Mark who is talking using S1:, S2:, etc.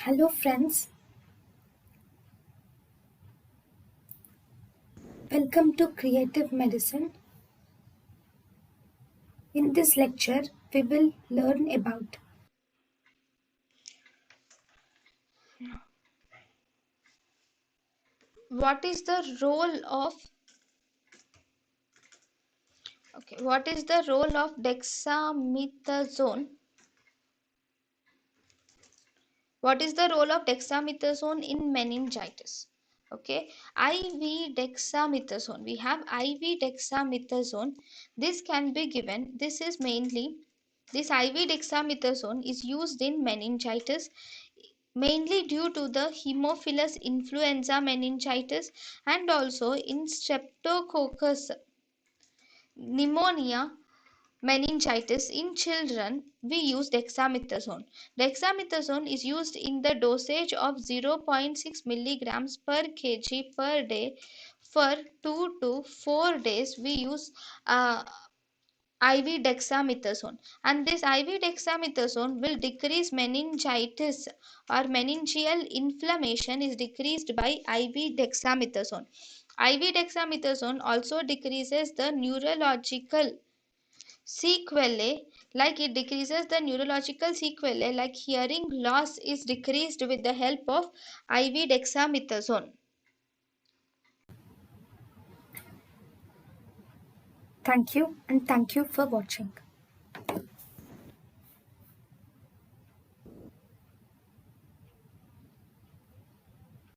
S1: Hello, friends. Welcome to Creative Medicine. In this lecture, we will learn about
S2: what is the role of what is the role of dexamethasone in meningitis? Okay, IV dexamethasone, we have IV dexamethasone. This can be given, this IV dexamethasone is used in meningitis mainly due to the Haemophilus influenza meningitis, and also in streptococcus pneumonia meningitis. In children, we use dexamethasone. Dexamethasone is used in the dosage of 0.6 milligrams per kg per day. For 2 to 4 days, we use IV dexamethasone, and this IV dexamethasone will decrease meningitis or meningeal inflammation is decreased by IV dexamethasone. IV dexamethasone also decreases the neurological sequelae, like it decreases the neurological sequelae like hearing loss is decreased with the help of IV dexamethasone.
S1: thank you and thank you for watching.